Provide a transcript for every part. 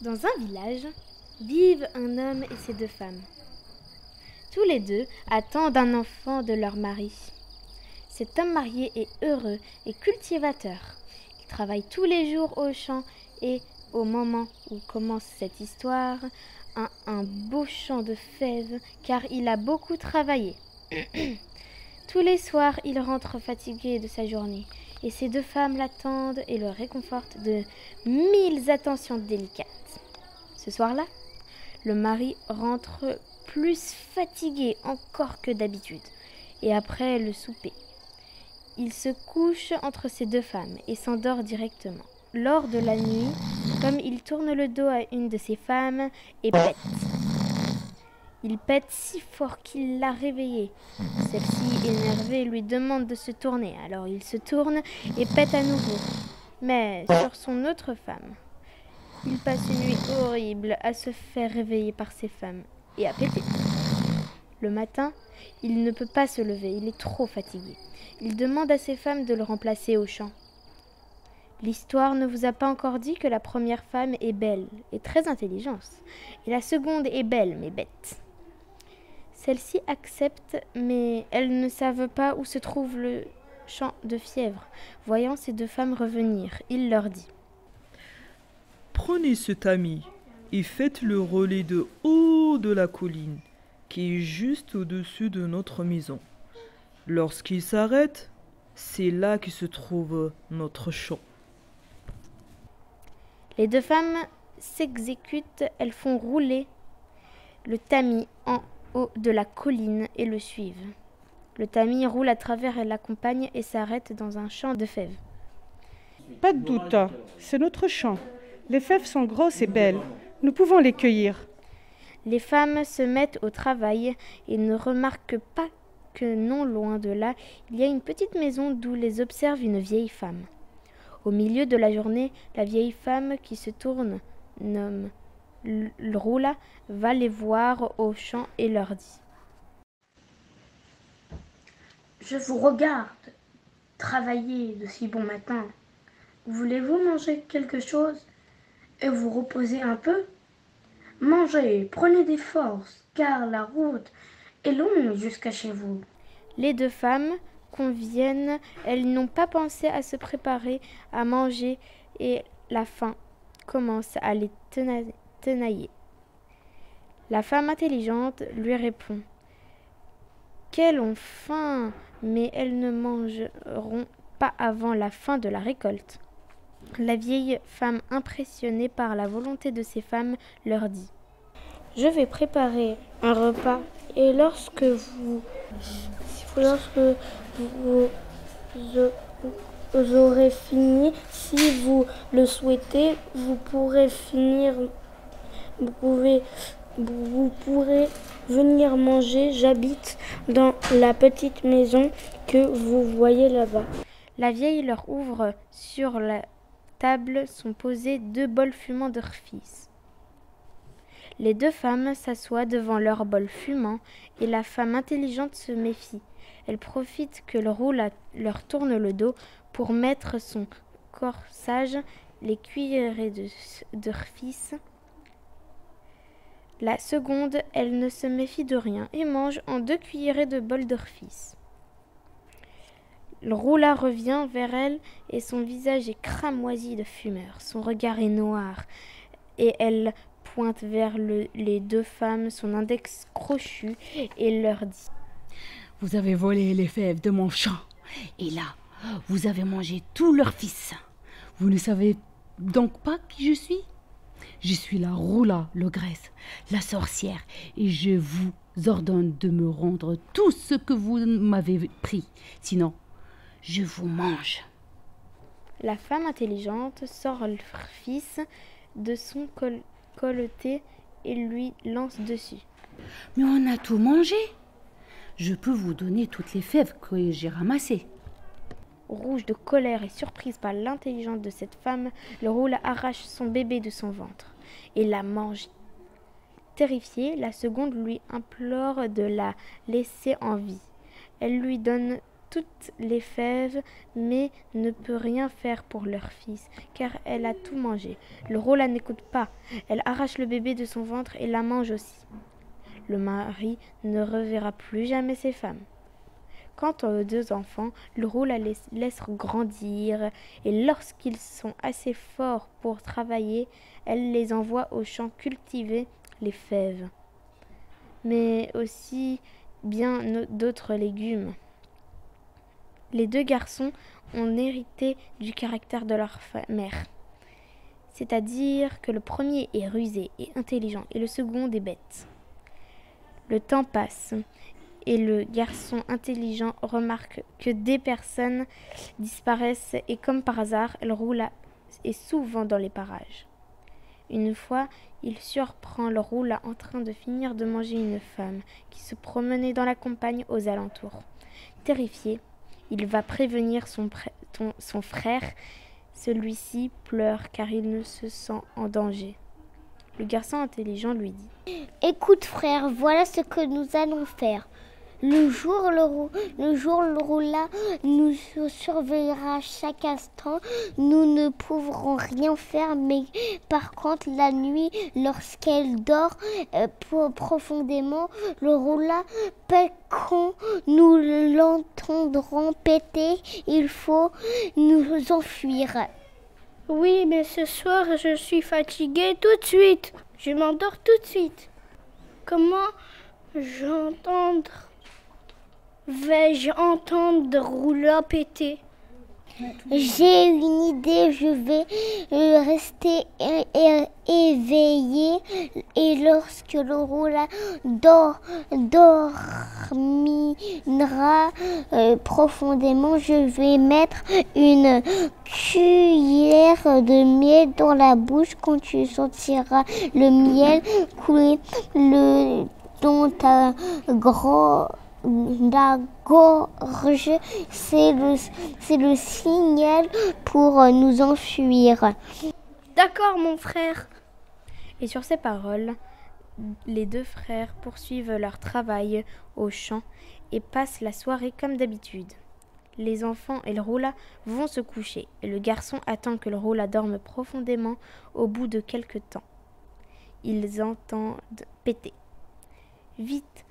Dans un village, vivent un homme et ses deux femmes. Tous les deux attendent un enfant de leur mari. Cet homme marié est heureux et cultivateur. Il travaille tous les jours au champ et, au moment où commence cette histoire, a un beau champ de fèves car il a beaucoup travaillé. Tous les soirs, il rentre fatigué de sa journée et ses deux femmes l'attendent et le réconfortent de 1000 attentions délicates. Ce soir-là, le mari rentre plus fatigué encore que d'habitude et après le souper, il se couche entre ses deux femmes et s'endort directement. Lors de la nuit, comme il tourne le dos à une de ses femmes et pète. Il pète si fort qu'il l'a réveillée. Celle-ci, énervée, lui demande de se tourner. Alors il se tourne et pète à nouveau. Mais sur son autre femme. Il passe une nuit horrible à se faire réveiller par ses femmes et à péter. Le matin, il ne peut pas se lever, il est trop fatigué. Il demande à ses femmes de le remplacer au champ. L'histoire ne vous a pas encore dit que la première femme est belle et très intelligente, et la seconde est belle mais bête. Celles-ci acceptent, mais elles ne savent pas où se trouve le champ de fièvre. Voyant ces deux femmes revenir, il leur dit: Prenez ce tamis et faites-le rouler de haut de la colline, qui est juste au-dessus de notre maison. Lorsqu'il s'arrête, c'est là que se trouve notre champ. Les deux femmes s'exécutent, elles font rouler le tamis en haut de la colline et le suivent. Le tamis roule à travers et l'accompagne et s'arrête dans un champ de fèves. Pas de doute, c'est notre champ. Les fèves sont grosses et belles. Nous pouvons les cueillir. Les femmes se mettent au travail et ne remarquent pas que non loin de là, il y a une petite maison d'où les observe une vieille femme. Au milieu de la journée, la vieille femme qui se tourne, nomme Roula, va les voir au champ et leur dit: Je vous regarde travailler de si bon matin. Voulez-vous manger quelque chose et vous reposer un peu? Mangez, prenez des forces, car la route est longue jusqu'à chez vous. Les deux femmes conviennent, elles n'ont pas pensé à se préparer à manger et la faim commence à les tenailler. La femme intelligente lui répond qu'elles ont faim, mais elles ne mangeront pas avant la fin de la récolte. La vieille femme, impressionnée par la volonté de ces femmes, leur dit: Je vais préparer un repas et lorsque vous aurez fini, si vous le souhaitez, vous pourrez venir manger. J'habite dans la petite maison que vous voyez là-bas. La vieille leur ouvre. Sur la table sont posés 2 bols fumants de rfis. Les deux femmes s'assoient devant leur bol fumant et la femme intelligente se méfie. Elle profite que le roule leur tourne le dos pour mettre son corsage, les cuillerées de rfis. La seconde, elle ne se méfie de rien et mange en 2 cuillerées de bol de rfis. Le roula revient vers elle et son visage est cramoisi de fumeur. Son regard est noir et elle pointe vers les deux femmes son index crochu et leur dit: Vous avez volé les fèves de mon champ et là, vous avez mangé tous leurs fils. Vous ne savez donc pas qui je suis? Je suis la Roula Logresse, la sorcière, et je vous ordonne de me rendre tout ce que vous m'avez pris. Sinon, je vous mange. La femme intelligente sort le fils de son colleté et lui lance dessus. Mais on a tout mangé. Je peux vous donner toutes les fèves que j'ai ramassées. Rouge de colère et surprise par l'intelligence de cette femme, le roule arrache son bébé de son ventre et la mange. Terrifiée, la seconde lui implore de la laisser en vie. Elle lui donne toutes les fèves, mais ne peut rien faire pour leur fils, car elle a tout mangé. Le Roula n'écoute pas. Elle arrache le bébé de son ventre et la mange aussi. Le mari ne reverra plus jamais ses femmes. Quant aux 2 enfants, le Roula les laisse grandir, et lorsqu'ils sont assez forts pour travailler, elle les envoie au champ cultiver les fèves, mais aussi bien d'autres légumes. Les 2 garçons ont hérité du caractère de leur mère, c'est-à-dire que le premier est rusé et intelligent et le second est bête. Le temps passe et le garçon intelligent remarque que des personnes disparaissent et comme par hasard, elle roule et souvent dans les parages. Une fois, il surprend le Roula en train de finir de manger une femme qui se promenait dans la campagne aux alentours. Terrifié, il va prévenir son frère. Celui-ci pleure car il se sent en danger. Le garçon intelligent lui dit : « Écoute frère, voilà ce que nous allons faire. Le jour, le Roula nous surveillera chaque instant. Nous ne pourrons rien faire, mais par contre, la nuit, lorsqu'elle dort profondément, le Roula, quand nous l'entendrons péter, il faut nous enfuir. » Oui, mais ce soir, je suis fatiguée tout de suite. Je m'endors tout de suite. Comment vais-je entendre Roula péter? J'ai une idée, je vais rester éveillé et lorsque le Roula dormira profondément, je vais mettre une cuillère de miel dans la bouche. Quand tu sentiras le miel couler dans ta la gorge, c'est le signal pour nous enfuir. D'accord, mon frère. Et sur ces paroles, les 2 frères poursuivent leur travail au champ et passent la soirée comme d'habitude. Les enfants et le Roula vont se coucher et le garçon attend que le Roula dorme profondément. Au bout de quelque temps, ils entendent péter. Vite,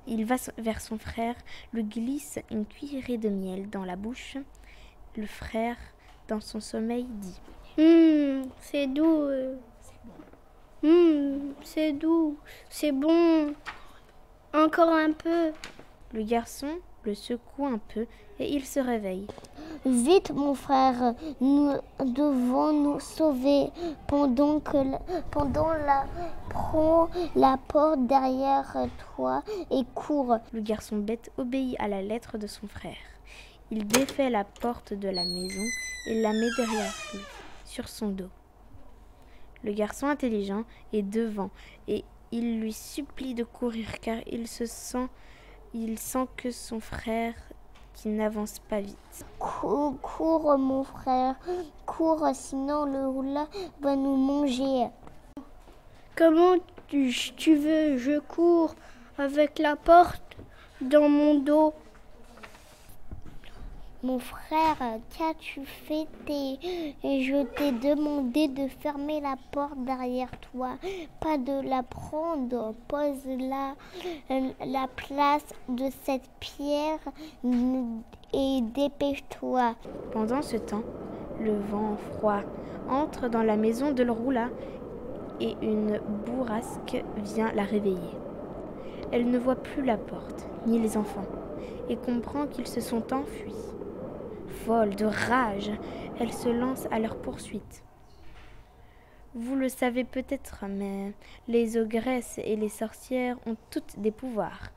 il va vers son frère, lui glisse une cuillerée de miel dans la bouche. Le frère, dans son sommeil, dit : C'est doux. C'est doux. C'est bon. Encore un peu. Le garçon le secoue un peu et il se réveille. Vite, mon frère, nous devons nous sauver pendant prends la porte derrière toi et cours. Le garçon bête obéit à la lettre de son frère. Il défait la porte de la maison et la met derrière lui, sur son dos. Le garçon intelligent est devant et il lui supplie de courir car il sent que son frère qui n'avance pas vite. Cours, mon frère, cours, sinon le Roula va nous manger. Comment tu veux? Je cours avec la porte dans mon dos. Mon frère, qu'as-tu fait? Je t'ai demandé de fermer la porte derrière toi, pas de la prendre. Pose-la la place de cette pierre et dépêche-toi. Pendant ce temps, le vent froid entre dans la maison de le Roula et une bourrasque vient la réveiller. Elle ne voit plus la porte, ni les enfants, et comprend qu'ils se sont enfuis. Folle de rage, elle se lance à leur poursuite. Vous le savez peut-être, mais les ogresses et les sorcières ont toutes des pouvoirs.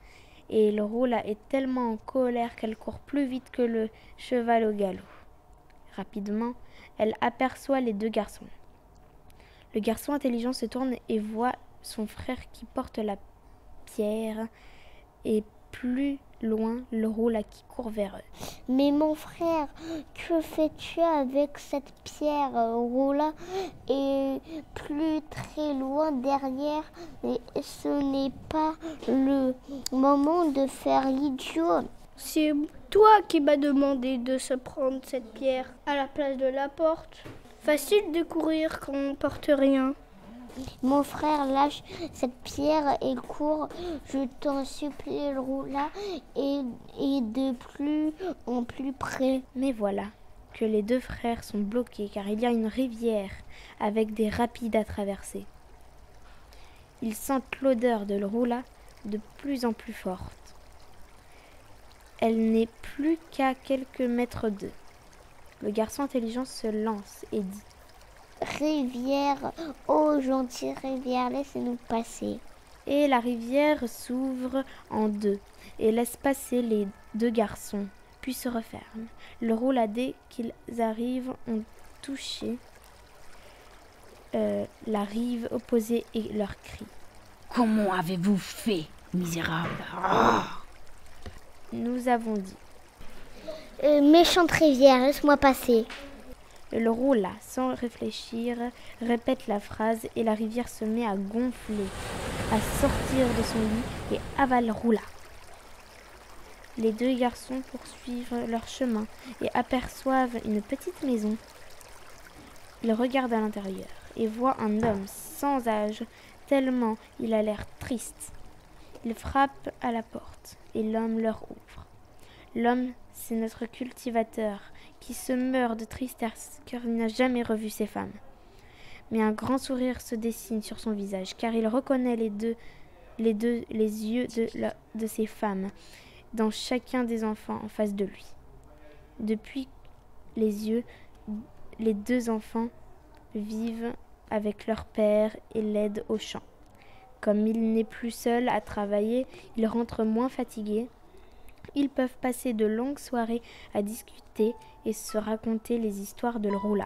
Et le Roula est tellement en colère qu'elle court plus vite que le cheval au galop. Rapidement, elle aperçoit les 2 garçons. Le garçon intelligent se tourne et voit son frère qui porte la pierre et plus loin le Roula qui court vers eux. Mais mon frère, que fais-tu avec cette pierre? Roula est plus très loin derrière et ce n'est pas le moment de faire l'idiot. C'est toi qui m'as demandé de se prendre cette pierre à la place de la porte. Facile de courir quand on porte rien. Mon frère lâche cette pierre et court. Je t'en supplie, Roula, et de plus en plus près. Mais voilà que les deux frères sont bloqués car il y a une rivière avec des rapides à traverser. Ils sentent l'odeur de Roula de plus en plus forte. Elle n'est plus qu'à quelques mètres d'eux. Le garçon intelligent se lance et dit: Rivière, oh gentille rivière, laissez-nous passer. Et la rivière s'ouvre en deux et laisse passer les deux garçons, puis se referme. Le Roula, dès qu'ils arrivent, ont touché la rive opposée et leur crie: Comment avez-vous fait, misérable? Nous avons dit. Méchante rivière, laisse-moi passer. Le Roula, sans réfléchir, répète la phrase et la rivière se met à gonfler, à sortir de son lit et avale Roula. Les deux garçons poursuivent leur chemin et aperçoivent une petite maison. Ils regardent à l'intérieur et voient un homme sans âge, tellement il a l'air triste. Ils frappent à la porte et l'homme leur ouvre. L'homme, c'est notre cultivateur qui se meurt de tristesse car il n'a jamais revu ses femmes. Mais un grand sourire se dessine sur son visage car il reconnaît les yeux de ses femmes dans chacun des enfants en face de lui. Depuis les deux enfants vivent avec leur père et l'aident au champ. Comme il n'est plus seul à travailler, il rentre moins fatigué. Ils peuvent passer de longues soirées à discuter et se raconter les histoires de Roula.